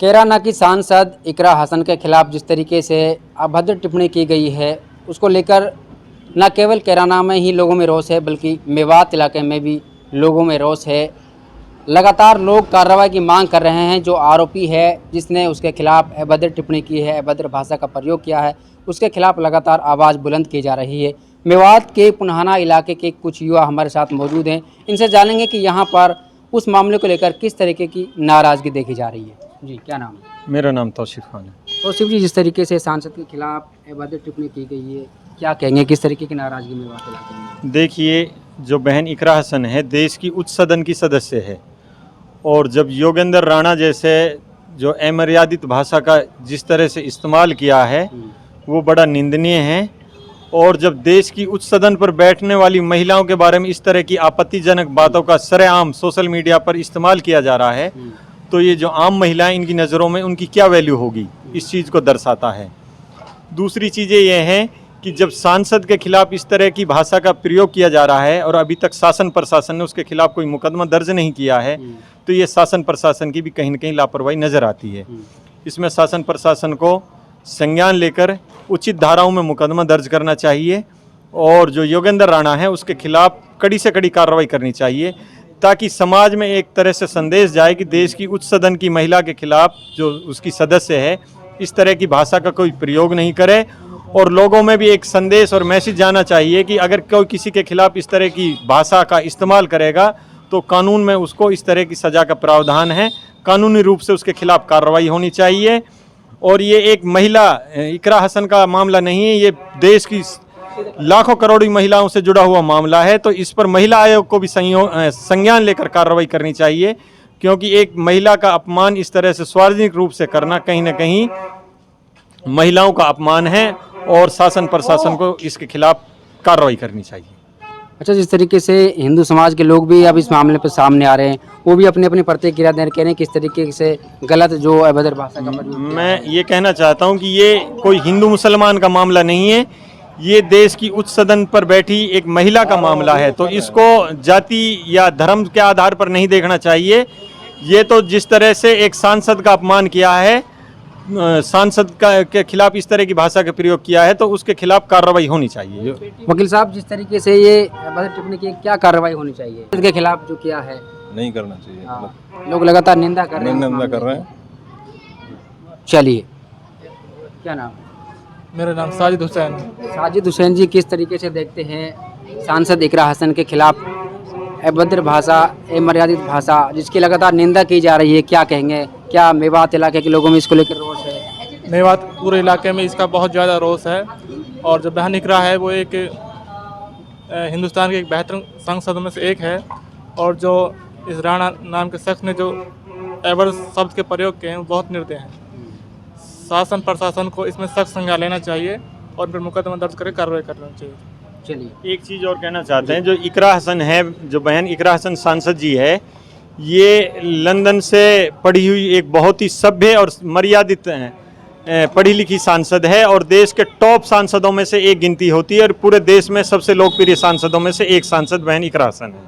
कैराना की सांसद इकरा हसन के खिलाफ जिस तरीके से अभद्र टिप्पणी की गई है, उसको लेकर न केवल कैराना में ही लोगों में रोष है बल्कि मेवात इलाके में भी लोगों में रोष है। लगातार लोग कार्रवाई की मांग कर रहे हैं। जो आरोपी है जिसने उसके खिलाफ अभद्र टिप्पणी की है, अभद्र भाषा का प्रयोग किया है, उसके खिलाफ लगातार आवाज़ बुलंद की जा रही है। मेवात के पुनहाना इलाके के कुछ युवा हमारे साथ मौजूद हैं। इनसे जानेंगे कि यहाँ पर उस मामले को लेकर किस तरीके की नाराज़गी देखी जा रही है। जी, क्या नाम है? मेरा नाम तौसीफ खान है। तौसीफ जी, जिस तरीके से सांसद के खिलाफ अभद्र टिप्पणी की गई है, क्या कहेंगे, किस तरीके की नाराज़गी मेवात इलाके में? देखिए, जो बहन इकरा हसन है देश की उच्च सदन की सदस्य है, और जब योगेंद्र राणा जैसे जो अमर्यादित भाषा का जिस तरह से इस्तेमाल किया है वो बड़ा निंदनीय है। और जब देश की उच्च सदन पर बैठने वाली महिलाओं के बारे में इस तरह की आपत्तिजनक बातों का सरेआम सोशल मीडिया पर इस्तेमाल किया जा रहा है, तो ये जो आम महिलाएं इनकी नज़रों में उनकी क्या वैल्यू होगी, इस चीज़ को दर्शाता है। दूसरी चीज़ें ये हैं कि जब सांसद के खिलाफ इस तरह की भाषा का प्रयोग किया जा रहा है और अभी तक शासन प्रशासन ने उसके खिलाफ कोई मुकदमा दर्ज नहीं किया है, तो ये शासन प्रशासन की भी कहीं न कहीं लापरवाही नज़र आती है। इसमें शासन प्रशासन को संज्ञान लेकर उचित धाराओं में मुकदमा दर्ज करना चाहिए और जो योगेंद्र राणा है उसके खिलाफ कड़ी से कड़ी कार्रवाई करनी चाहिए, ताकि समाज में एक तरह से संदेश जाए कि देश की उच्च सदन की महिला के खिलाफ जो उसकी सदस्य है इस तरह की भाषा का कोई प्रयोग नहीं करे। और लोगों में भी एक संदेश और मैसेज जाना चाहिए कि अगर कोई किसी के खिलाफ इस तरह की भाषा का इस्तेमाल करेगा तो कानून में उसको इस तरह की सज़ा का प्रावधान है, कानूनी रूप से उसके खिलाफ कार्रवाई होनी चाहिए। और ये एक महिला इकरा हसन का मामला नहीं है, ये देश की लाखों करोड़ों महिलाओं से जुड़ा हुआ मामला है। तो इस पर महिला आयोग को भी संज्ञान लेकर कार्रवाई करनी चाहिए, क्योंकि एक महिला का अपमान इस तरह से सार्वजनिक रूप से करना कहीं ना कहीं महिलाओं का अपमान है और शासन प्रशासन को इसके खिलाफ कार्रवाई करनी चाहिए। अच्छा, जिस तरीके से हिंदू समाज के लोग भी अब इस मामले पर सामने आ रहे हैं, वो भी अपनी अपनी प्रतिक्रिया दे रहे हैं किस तरीके से गलत जो अभद्र भाषा का प्रयोग। मैं ये कहना चाहता हूँ कि ये कोई हिंदू मुसलमान का मामला नहीं है, ये देश की उच्च सदन पर बैठी एक महिला का मामला है। तो इसको जाति या धर्म के आधार पर नहीं देखना चाहिए। ये तो जिस तरह से एक सांसद का अपमान किया है, सांसद के खिलाफ इस तरह की भाषा का प्रयोग किया है, तो उसके खिलाफ कार्रवाई होनी चाहिए। वकील साहब, जिस तरीके से ये अभद्र टिप्पणी की, क्या कार्रवाई होनी चाहिए इसके खिलाफ जो किया है? नहीं करना चाहिए। हाँ, लोग लगातार निंदा कर रहे हैं, निंदा कर रहे हैं। चलिए, क्या नाम है? मेरा नाम साजिद हुसैन। साजिद हुसैन जी, किस तरीके से देखते हैं सांसद इकरा हसन के खिलाफ अभद्र भाषा, अमर्यादित भाषा जिसकी लगातार निंदा की जा रही है, क्या कहेंगे? क्या मेवात इलाके के लोगों में इसको लेकर रोष है? मेवात पूरे इलाके में इसका बहुत ज़्यादा रोष है। और जो बहन इकरा है वो एक हिंदुस्तान के एक बेहतरीन सांसद में से एक है। और जो इस राणा नाम के शख्स ने जो अभद्र शब्द के प्रयोग किए हैं वो बहुत निर्दय हैं। शासन प्रशासन को इसमें सख्त संज्ञान लेना चाहिए और फिर मुकदमा दर्ज करके कार्रवाई करना चाहिए। चलिए, एक चीज़ और कहना चाहते हैं, जो इकरा हसन है, जो बहन इकरा हसन सांसद जी है, ये लंदन से पढ़ी हुई एक बहुत ही सभ्य और मर्यादित पढ़ी लिखी सांसद है और देश के टॉप सांसदों में से एक गिनती होती है और पूरे देश में सबसे लोकप्रिय सांसदों में से एक सांसद बहन इकरा हसन है।